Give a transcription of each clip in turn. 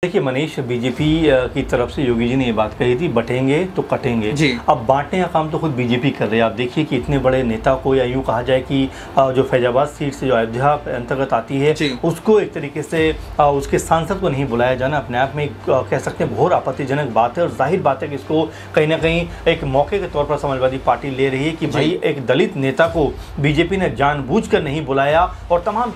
देखिए मनीष, बीजेपी की तरफ से योगी जी ने ये बात कही थी, बटेंगे तो कटेंगे जी। अब बांटने का काम तो खुद बीजेपी कर रही है। आप देखिए कि इतने बड़े नेता को, या यूँ कहा जाए कि जो फैजाबाद सीट से जो अयोध्या अंतर्गत आती है, उसको एक तरीके से उसके सांसद को नहीं बुलाया जाना अपने आप में कह सकते हैं बहुत आपत्तिजनक बात है। और जाहिर बात है कि इसको कहीं ना कहीं एक मौके के तौर पर समाजवादी पार्टी ले रही है कि भाई एक दलित नेता को बीजेपी ने जानबूझकर नहीं बुलाया। और तमाम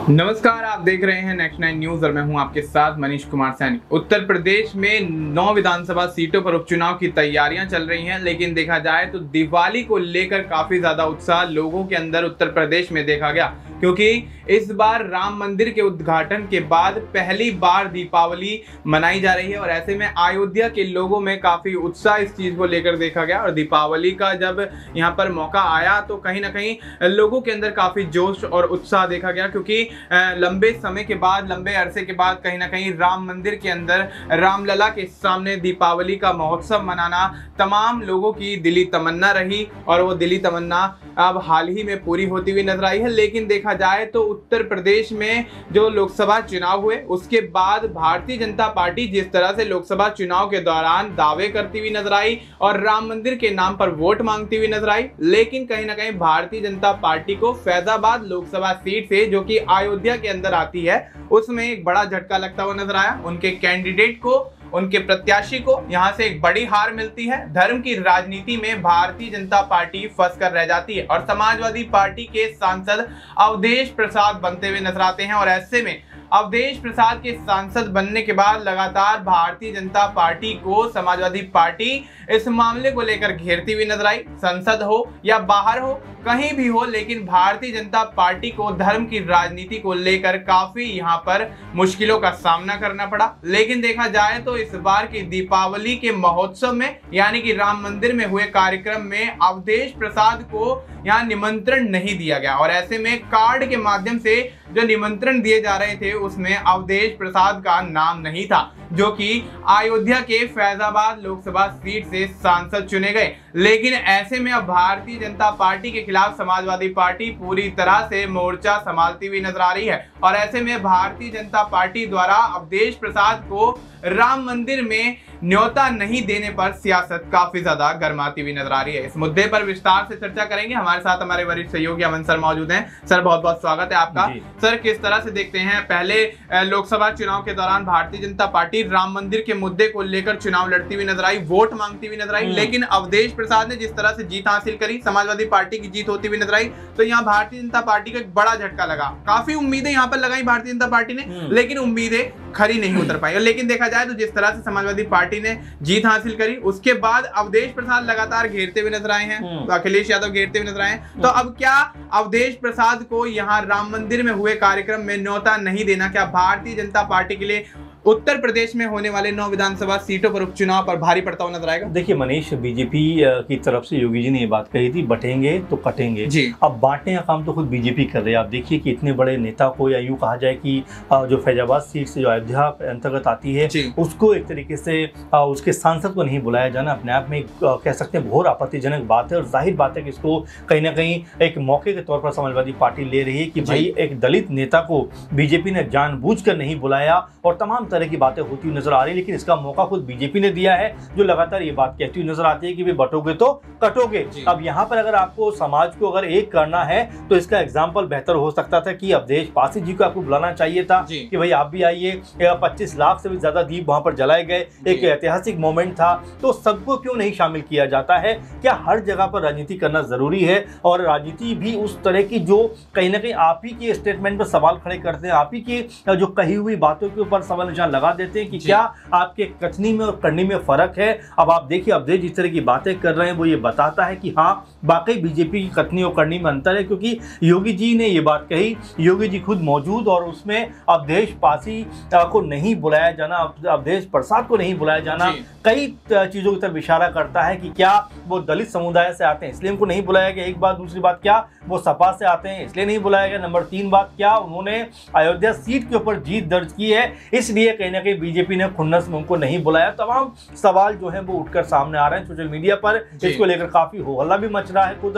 नमस्कार, आप देख रहे हैं नेक्स्ट 9 न्यूज और मैं हूं आपके साथ मनीष कुमार सैनी। उत्तर प्रदेश में 9 विधानसभा सीटों पर उपचुनाव की तैयारियां चल रही हैं, लेकिन देखा जाए तो दिवाली को लेकर काफी ज्यादा उत्साह लोगों के अंदर उत्तर प्रदेश में देखा गया, क्योंकि इस बार राम मंदिर के उद्घाटन के बाद पहली बार दीपावली मनाई जा रही है। और ऐसे में अयोध्या के लोगों में काफी उत्साह इस चीज को लेकर देखा गया। और दीपावली का जब यहाँ पर मौका आया तो कहीं ना कहीं लोगों के अंदर काफी जोश और उत्साह देखा गया, क्योंकि लंबे समय के बाद, लंबे अरसे के बाद कहीं ना कहीं राम मंदिर के अंदर रामलला के सामने दीपावली का महोत्सव मनाना तमाम लोगों की दिली तमन्ना रही। और वो दिली तमन्ना अब हाल ही में पूरी होती हुई नजर आई है। लेकिन देखा जाए तो उत्तर प्रदेश में जो लोकसभा चुनाव हुए उसके बाद भारतीय जनता पार्टी जिस तरह से लोकसभा चुनाव के दौरान दावे करती हुई नजर आई और राम मंदिर के नाम पर वोट मांगती हुई नजर आई, लेकिन कहीं ना कहीं भारतीय जनता पार्टी को फैजाबाद लोकसभा सीट से, जो कि अयोध्या के अंदर आती है, उसमें एक बड़ा झटका लगता हुआ नजर आया। उनके कैंडिडेट को, उनके प्रत्याशी को यहां से एक बड़ी हार मिलती है। धर्म की राजनीति में भारतीय जनता पार्टी फंस कर रह जाती है और समाजवादी पार्टी के सांसद अवधेश प्रसाद बनते हुए नजर आते हैं। और ऐसे में अवधेश प्रसाद के सांसद बनने के बाद लगातार भारतीय जनता पार्टी को समाजवादी पार्टी इस मामले को लेकर घेरती हुई नजर आई। संसद हो या बाहर हो, कहीं भी हो, लेकिन भारतीय जनता पार्टी को धर्म की राजनीति को लेकर काफी यहां पर मुश्किलों का सामना करना पड़ा। लेकिन देखा जाए तो इस बार की दीपावली के महोत्सव में, यानी कि राम मंदिर में हुए कार्यक्रम में अवधेश प्रसाद को यहां निमंत्रण नहीं दिया गया। और ऐसे में कार्ड के माध्यम से जो निमंत्रण दिए जा रहे थे उसमें अवधेश प्रसाद का नाम नहीं था, जो कि अयोध्या के फैजाबाद लोकसभा सीट से सांसद चुने गए। लेकिन ऐसे में अब भारतीय जनता पार्टी के खिलाफ समाजवादी पार्टी पूरी तरह से मोर्चा संभालती हुई नजर आ रही है। और ऐसे में भारतीय जनता पार्टी द्वारा अवधेश प्रसाद को राम मंदिर में न्योता नहीं देने पर सियासत काफी ज्यादा गर्माती हुई नजर आ रही है। इस मुद्दे पर विस्तार से चर्चा करेंगे। हमारे साथ हमारे वरिष्ठ सहयोगी अमन सर मौजूद हैं। सर, बहुत बहुत स्वागत है आपका। सर, किस तरह से देखते हैं, पहले लोकसभा चुनाव के दौरान भारतीय जनता पार्टी राम मंदिर के मुद्दे को लेकर चुनाव लड़ती हुई नजर आई, वोट मांगती हुई नजर आई, लेकिन अवधेश प्रसाद ने जिस तरह से जीत हासिल करी, समाजवादी पार्टी की जीत होती हुई नजर आई, तो यहाँ भारतीय जनता पार्टी को एक बड़ा झटका लगा। काफी उम्मीदें यहाँ पर लगाई भारतीय जनता पार्टी ने, लेकिन उम्मीदें खरी नहीं उतर पाई। लेकिन देखा जाए तो जिस तरह से समाजवादी पार्टी ने जीत हासिल करी, उसके बाद अवधेश प्रसाद लगातार घेरते हुए नजर आए हैं, अखिलेश यादव घेरते हुए नजर आए हैं। तो अब क्या अवधेश प्रसाद को यहाँ राम मंदिर में हुए कार्यक्रम में न्योता नहीं देना, क्या भारतीय जनता पार्टी के लिए उत्तर प्रदेश में होने वाले 9 विधानसभा सीटों पर उपचुनाव पर भारी पड़ता हुआ नजर आएगा? देखिए मनीष, बीजेपी की तरफ से योगी जी ने ये बात कही थी, बटेंगे तो कटेंगे जी। अब बांटने का काम तो खुद बीजेपी कर रही है। आप देखिए कि इतने बड़े नेता को, या यूँ कहा जाए कि जो फैजाबाद सीट से जो अयोध्या अंतर्गत आती है, उसको एक तरीके से उसके सांसद को नहीं बुलाया जाना अपने आप में कह सकते हैं बहुत आपत्तिजनक बात है। और जाहिर बात है कि इसको कहीं ना कहीं एक मौके के तौर पर समाजवादी पार्टी ले रही है कि भाई एक दलित नेता को बीजेपी ने जानबूझकर नहीं बुलाया। और तमाम तरह की बातें होती हुई नजर आ रही है, लेकिन इसका मौका खुद बीजेपी ने दिया है, जो लगातार ये बात कहती हुई नजर आती है कि वे बटोगे तो कटोगे। अब यहाँ पर अगर आपको समाज को अगर एक करना है तो इसका एग्जाम्पल बेहतर हो सकता था कि अवधेश पासी जी को आपको बुलाना चाहिए था कि भाई आप भी आइए। 25 लाख से भी ज्यादा दीप वहां पर जलाए गए, एक ऐतिहासिक मोमेंट था। तो सबको क्यों नहीं शामिल किया जाता है? क्या हर जगह पर राजनीति करना जरूरी है? और राजनीति भी उस तरह की जो कहीं ना कहीं आप ही के स्टेटमेंट पर सवाल खड़े करते हैं, आप ही की जो कही हुई बातों के ऊपर सवाल निशान लगा देते हैं कि क्या आपके कथनी में और करनी में फर्क है। अब आप देखिए अवधेश जिस तरह की बातें कर रहे हैं वो ये बताता है कि हाँ वाकई बीजेपी की कथनी और करनी में अंतर है, क्योंकि योगी जी ने ये बात कही, योगी जी खुद मौजूद, और उसमें अवधेश पासी को नहीं बुलाया जाना, अवधेश प्रसाद को नहीं बुलाया जाना कई चीजों की तरफ इशारा करता है कि क्या वो दलित समुदाय से आते हैं इसलिए उनको नहीं बुलाया गया, एक बात। दूसरी बात, क्या वो सपा से आते हैं इसलिए नहीं बुलाया गया। नंबर 3 बात, क्या उन्होंने अयोध्या सीट के ऊपर जीत दर्ज की है इसलिए कहीं ना कहीं बीजेपी ने खुन्नस में उनको नहीं बुलाया। तमाम सवाल जो है वो उठकर सामने आ रहे हैं सोशल मीडिया पर। इसको लेकर काफी हो हल्ला भी मच रहा है। खुद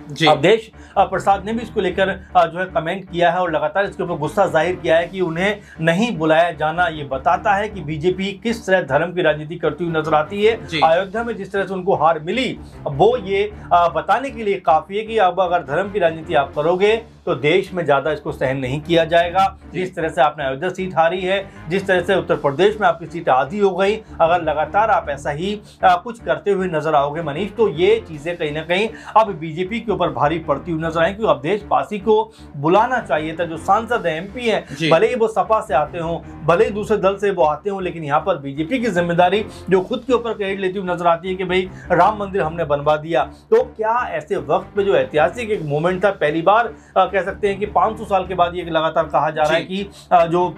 अवधेश प्रसाद ने भी इसको लेकर जो है कमेंट किया है और लगातार इसके ऊपर गुस्सा जाहिर किया है कि उन्हें नहीं बुलाया जाना ये बताता है कि बीजेपी किस तरह धर्म की राजनीति करती हुई नजर आती है। अयोध्या में जिस तरह से उनको हार मिली वो ये बताने के लिए काफी है कि अब अगर धर्म की राजनीति आप करोगे तो देश में ज्यादा इसको सहन नहीं किया जाएगा। जिस तरह से आपने अयोध्या सीट हारी है, जिस तरह से उत्तर प्रदेश में आपकी सीट आधी हो गई, अगर लगातार आप ऐसा ही कुछ करते हुए नजर आओगे मनीष, तो ये चीजें कहीं ना कहीं अब बीजेपी के ऊपर भारी पड़ती हुई नजर आएंगी। क्योंकि अवधेश पासी को बुलाना चाहिए था, जो सांसद है, एमपी है, भले ही वो सपा से आते हों, भले ही दूसरे दल से वो आते हों, लेकिन यहाँ पर बीजेपी की जिम्मेदारी जो खुद के ऊपर क्रेडिट लेती हुई नजर आती है कि भाई राम मंदिर हमने बनवा दिया। तो क्या ऐसे वक्त पे जो ऐतिहासिक एक मोमेंट था, पहली बार कह सकते हैं कि 500 साल के बाद ये लगातार कहा जा रहा है कि जो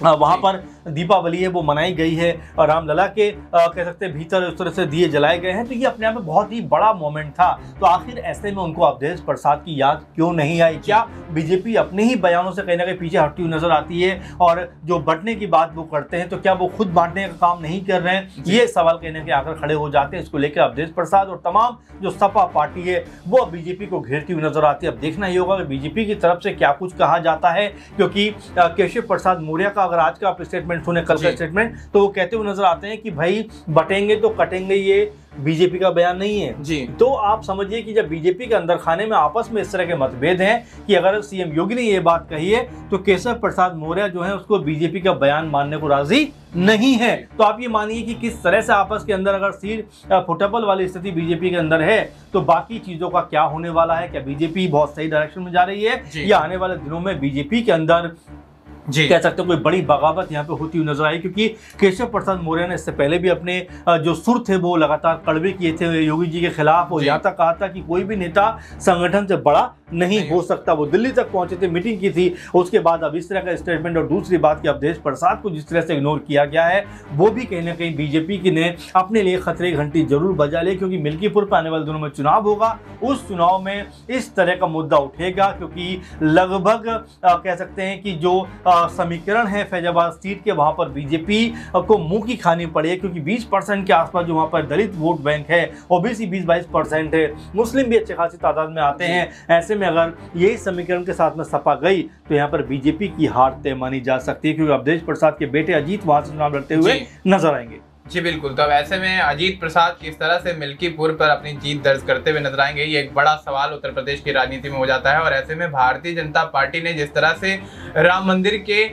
वहां पर दीपावली है वो मनाई गई है और रामलला के कह सकते हैं भीतर उस तरह से दिए जलाए गए हैं, तो ये अपने आप में बहुत ही बड़ा मोमेंट था। तो आखिर ऐसे में उनको अवधेश प्रसाद की याद क्यों नहीं आई? क्या बीजेपी अपने ही बयानों से कहीं ना कहीं पीछे हटती हुई नजर आती है और जो बांटने की बात वो करते हैं तो क्या वो खुद बांटने का काम नहीं कर रहे हैं? ये सवाल कहीं ना कहीं आकर खड़े हो जाते हैं। इसको लेकर अवधेश प्रसाद और तमाम जो सपा पार्टी है वो बीजेपी को घेरती हुई नजर आती है। अब देखना ही होगा कि बीजेपी की तरफ से क्या कुछ कहा जाता है, क्योंकि केशव प्रसाद मौर्य का अगर आज का आप स्टेटमेंट सुने, कल का स्टेटमेंट, तो वो कहते हुए नजर आते हैं कि भाई बटेंगे तो कटेंगे, ये बीजेपी का बयान नहीं है जी। तो आप समझिए कि जब बीजेपी के अंदर खाने में आपस में इस तरह के मतभेद हैं कि अगर सीएम योगी ने ये बात कही है तो केशव प्रसाद मौर्य जो है उसको बीजेपी का बयान मानने को राजी नहीं है। तो आप ये मानिए कि किस तरह से आपस के अंदर अगर सीट फुटबॉल वाली स्थिति बीजेपी के अंदर है तो बाकी चीजों का क्या होने वाला है? क्या बीजेपी बहुत सही डायरेक्शन में जा रही है या आने वाले दिनों में बीजेपी के अंदर कह सकते हो कोई बड़ी बगावत यहाँ पे होती हुई नजर आई? क्योंकि केशव प्रसाद मौर्य ने इससे पहले भी अपने जो सुर थे वो लगातार कड़वे किए थे योगी जी के खिलाफ और यहाँ तक कहा था कि कोई भी नेता संगठन से बड़ा नहीं हो सकता। वो दिल्ली तक पहुंचे थे, मीटिंग की थी, उसके बाद अब इस तरह का स्टेटमेंट। और दूसरी बात कि अवधेश प्रसाद को जिस तरह से इग्नोर किया गया है वो भी कहीं ना कहीं बीजेपी की ने अपने लिए खतरे की घंटी जरूर बजा ली, क्योंकि मिल्कीपुर पर आने वाले दिनों में चुनाव होगा। उस चुनाव में इस तरह का मुद्दा उठेगा क्योंकि लगभग कह सकते हैं कि जो समीकरण है फैजाबाद सीट के, वहां पर बीजेपी को मुंह की खानी पड़ी है, क्योंकि 20% के आसपास जो वहां पर दलित वोट बैंक है, ओबीसी 20-22% है, मुस्लिम भी अच्छे खासी तादाद में आते हैं। ऐसे में अगर यही समीकरण के साथ में सपा गई तो यहाँ पर बीजेपी की हार तय मानी जा सकती है, क्योंकि अवधेश प्रसाद के बेटे अजीत वहां से चुनाव लड़ते हुए नजर आएंगे। जी बिल्कुल। तो अब ऐसे में अजीत प्रसाद किस तरह से मिल्कीपुर पर अपनी जीत दर्ज करते हुए नजर आएंगे, ये एक बड़ा सवाल उत्तर प्रदेश की राजनीति में हो जाता है। और ऐसे में भारतीय जनता पार्टी ने जिस तरह से राम मंदिर के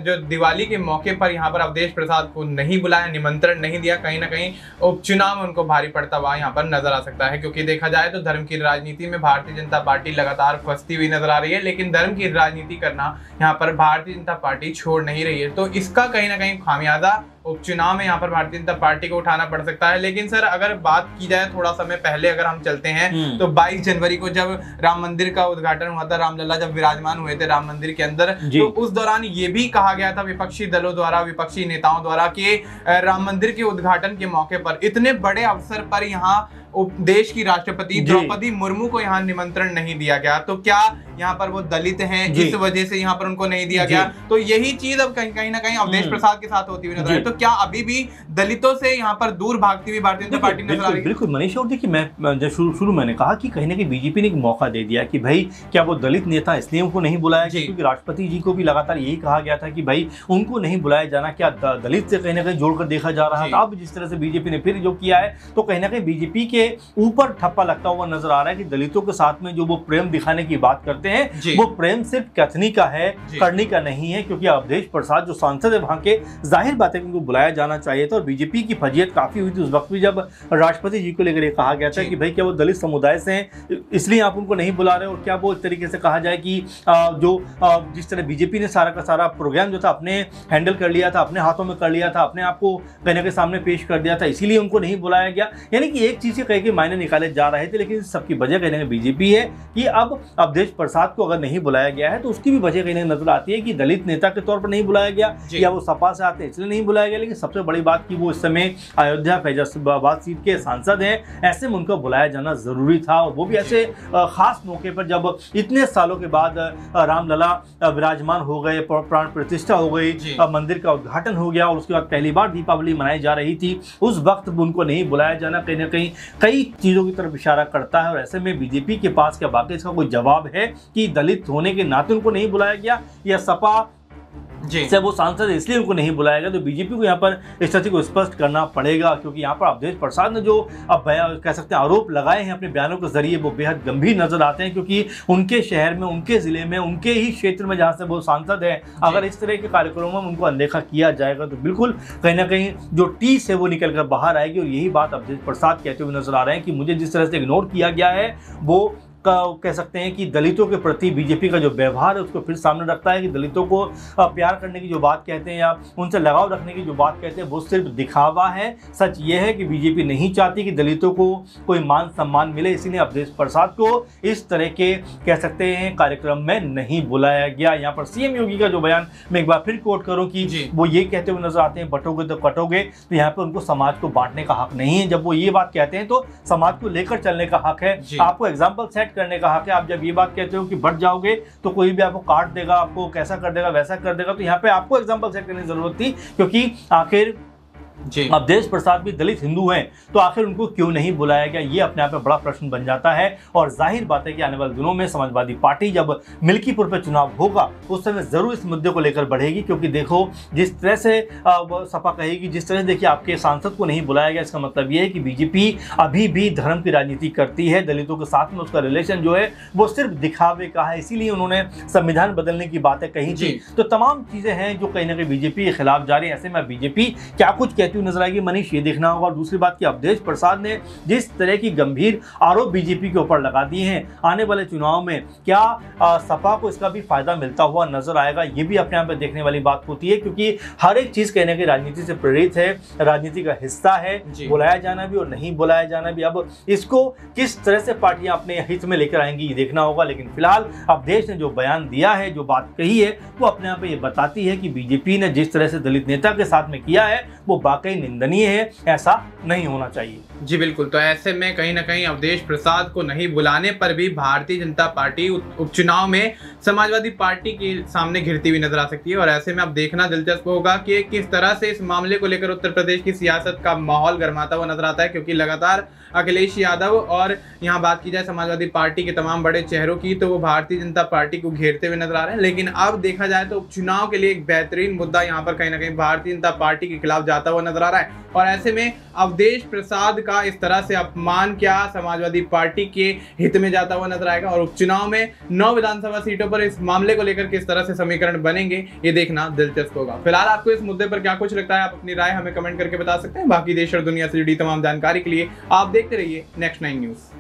जो दिवाली के मौके पर यहाँ पर अवधेश प्रसाद को नहीं बुलाया, निमंत्रण नहीं दिया, कहीं ना कहीं उपचुनाव में उनको भारी पड़ता हुआ यहाँ पर नजर आ सकता है। क्योंकि देखा जाए तो धर्म की राजनीति में भारतीय जनता पार्टी लगातार फंसती हुई नजर आ रही है, लेकिन धर्म की राजनीति करना यहाँ पर भारतीय जनता पार्टी छोड़ नहीं रही है। तो इसका कहीं ना कहीं खामियाजा उपचुनाव में यहाँ पर भारतीय जनता पार्टी को उठाना पड़ सकता है। लेकिन सर अगर बात की जाए थोड़ा समय पहले अगर हम चलते हैं तो 22 जनवरी को जब राम मंदिर का उद्घाटन हुआ था, रामलला जब विराजमान हुए थे राम मंदिर के अंदर, तो उस दौरान ये भी कहा गया था विपक्षी दलों द्वारा, विपक्षी नेताओं द्वारा कि राम मंदिर के उद्घाटन के मौके पर, इतने बड़े अवसर पर यहाँ देश की राष्ट्रपति द्रौपदी मुर्मू को यहाँ निमंत्रण नहीं दिया गया। तो क्या यहाँ पर वो दलित हैं इस वजह से यहाँ पर उनको नहीं दिया गया? तो यही चीज अब कहीं ना कहीं अवधेश प्रसाद के साथ होती हुई नजर आई। तो क्या अभी भी दलितों से यहाँ पर दूर भागती हुई भारतीय जनता पार्टी नजर आ रही है? बिल्कुल मनीष, और देखिए मैं जब शुरू मैंने कहा कि कहीं ना कहीं बीजेपी ने एक मौका दे दिया कि भाई क्या वो दलित नेता इसलिए उनको नहीं बुलाया गया क्योंकि राष्ट्रपति जी को भी लगातार यही कहा गया था कि भाई उनको नहीं बुलाया जाना, क्या दलित से कहीं ना कहीं जोड़कर देखा जा रहा था। अब जिस तरह से बीजेपी ने फिर जो किया है तो कहीं ना कहीं बीजेपी के ऊपर ठप्पा लगता हुआ नजर आ रहा है कि दलितों के साथ में जो वो प्रेम दिखाने की बात करते हैं वो प्रेम सिर्फ कथनी का है, करनी का नहीं है। क्योंकि अवधेश प्रसाद जो सांसद है वहां के, जाहिर बात है कि उनको बुलाया जाना चाहिए था। और बीजेपी की फजीयत काफी हुई थी उस वक्त भी जब राष्ट्रपति जी को लेकर ये कहा गया था कि भाई क्या वो दलित समुदाय से हैं इसलिए आप उनको नहीं बुला रहे, और क्या वो इस तरीके से कहा जाए कि जिस तरह बीजेपी ने सारा का सारा प्रोग्राम जो था अपने हैंडल कर लिया था, अपने हाथों में कर लिया था, अपने आप को कहने के सामने पेश कर दिया था, इसीलिए उनको नहीं बुलाया गया। यानी कि एक चीज के कहीं के मायने निकाले जा रहे थे, लेकिन सबकी वजह कहने में बीजेपी है कि अब अवधेश प्रसाद को अगर नहीं बुलाया गया है तो उसकी भी वजह कहने नजर आती है कि दलित नेता के तौर पर नहीं बुलाया गया या वो सपा से आते इसलिए नहीं बुलाया गया। लेकिन सबसे बड़ी बात कि वो इस समय अयोध्या फैजाबाद सीट के सांसद हैं, ऐसे में उनको बुलाया जाना जरूरी था, और वो भी ऐसे खास मौके पर जब इतने सालों के बाद रामलला विराजमान हो गए, प्राण प्रतिष्ठा हो गई, मंदिर का उद्घाटन हो गया और उसके बाद पहली बार दीपावली मनाई जा रही थी, उस वक्त उनको नहीं बुलाया जाना कहीं ना कहीं कई चीज़ों की तरफ इशारा करता है। और ऐसे में बीजेपी के पास क्या वाकई इसका कोई जवाब है कि दलित होने के नाते उनको नहीं बुलाया गया, या सपा से वो सांसद इसलिए उनको नहीं बुलाया गया? तो बीजेपी को यहाँ पर स्थिति को स्पष्ट करना पड़ेगा, क्योंकि यहाँ पर अवधेश प्रसाद ने जो अब कह सकते हैं आरोप लगाए हैं अपने बयानों के जरिए, वो बेहद गंभीर नजर आते हैं। क्योंकि उनके शहर में, उनके जिले में, उनके ही क्षेत्र में जहाँ से वो सांसद है, अगर इस तरह के कार्यक्रमों में उनको अनदेखा किया जाएगा तो बिल्कुल कहीं ना कहीं जो टीस है वो निकल कर बाहर आएगी। और यही बात अवधेश प्रसाद कहते हुए नजर आ रहे हैं कि मुझे जिस तरह से इग्नोर किया गया है, वो कह सकते हैं कि दलितों के प्रति बीजेपी का जो व्यवहार है उसको फिर सामने रखता है कि दलितों को प्यार करने की जो बात कहते हैं या उनसे लगाव रखने की जो बात कहते हैं वो सिर्फ दिखावा है। सच ये है कि बीजेपी नहीं चाहती कि दलितों को कोई मान सम्मान मिले, इसीलिए अवधेश प्रसाद को इस तरह के कह सकते हैं कार्यक्रम में नहीं बुलाया गया। यहाँ पर सीएम योगी का जो बयान मैं एक बार फिर कोट करूं कि वो ये कहते हुए नजर आते हैं, बटोगे तो कटोगे। तो यहाँ पर उनको समाज को बांटने का हक नहीं है। जब वो ये बात कहते हैं तो समाज को लेकर चलने का हक है, आपको एग्जाम्पल सेट करने का हक है। आप जब ये बात कहते हो कि बढ़ जाओगे तो कोई भी आपको काट देगा, आपको कैसा कर देगा, वैसा कर देगा, तो यहाँ पे आपको एग्जांपल सेट करने की जरूरत थी। क्योंकि आखिर अवधेश प्रसाद भी दलित हिंदू हैं, तो आखिर उनको क्यों नहीं बुलाया गया, ये अपने आप में बड़ा प्रश्न बन जाता है। और जाहिर बात है कि आने वाले दिनों में समाजवादी पार्टी जब मिल्कीपुर पर चुनाव होगा उस समय जरूर इस मुद्दे को लेकर बढ़ेगी। क्योंकि देखो जिस तरह से सपा कहेगी, जिस तरह से देखिए आपके सांसद को नहीं बुलाया गया, इसका मतलब ये है कि बीजेपी अभी भी धर्म की राजनीति करती है। दलितों के साथ में उसका रिलेशन जो है वो सिर्फ दिखावे का है, इसीलिए उन्होंने संविधान बदलने की बातें कही थी। तो तमाम चीजें हैं जो कहीं ना कहीं बीजेपी के खिलाफ जा रही है। ऐसे में बीजेपी क्या कुछ कहती नजर आएगी, मनीष, ये देखना होगा। और दूसरी बात कि अवधेश प्रसाद ने जिस तरह की गंभीर आरोप बीजेपी के ऊपर लगा दिए हैं, आने वाले चुनाव में क्या सपा को इसका भी फायदा मिलता हुआ नजर आएगा, ये भी अपने आप में देखने वाली बात होती है। क्योंकि हर एक चीज कहने की राजनीति से प्रेरित है, राजनीति का हिस्सा है, बुलाया जाना भी और नहीं बुलाया जाना भी। अब इसको किस तरह से पार्टियां अपने हित में लेकर आएंगी ये देखना होगा। लेकिन फिलहाल अवधेश ने जो बयान दिया है, जो बात कही है, वो अपने आप में ये बताती है कि बीजेपी ने जिस तरह से दलित नेता के साथ में किया है वो वाकई निंदनीय है, ऐसा नहीं होना चाहिए। जी बिल्कुल। तो ऐसे में कहीं ना कहीं अवधेश प्रसाद को नहीं बुलाने पर भी भारतीय जनता पार्टी उपचुनाव में समाजवादी पार्टी के सामने घिरती हुई नजर आ सकती है। और ऐसे में अब देखना दिलचस्प होगा कि किस तरह से इस मामले को लेकर उत्तर प्रदेश की सियासत का माहौल गर्माता हुआ नजर आता है। क्योंकि लगातार अखिलेश यादव और यहाँ बात की जाए समाजवादी पार्टी के तमाम बड़े चेहरों की, तो वो भारतीय जनता पार्टी को घेरते हुए नजर आ रहे हैं। लेकिन अब देखा जाए तो उपचुनाव के लिए एक बेहतरीन मुद्दा यहाँ पर कहीं ना कहीं भारतीय जनता पार्टी के खिलाफ जाता हुआ नजर आ रहा है। और ऐसे में अवधेश प्रसाद का इस तरह से अपमान क्या समाजवादी पार्टी के हित में जाता हुआ नजर आएगा, और उपचुनाव में 9 विधानसभा सीटों पर इस मामले को लेकर किस तरह से समीकरण बनेंगे, ये देखना दिलचस्प होगा। फिलहाल आपको इस मुद्दे पर क्या कुछ लगता है, आप अपनी राय हमें कमेंट करके बता सकते हैं। बाकी देश और दुनिया से जुड़ी तमाम जानकारी के लिए आप देखते रहिए नेक्स्ट 9 न्यूज।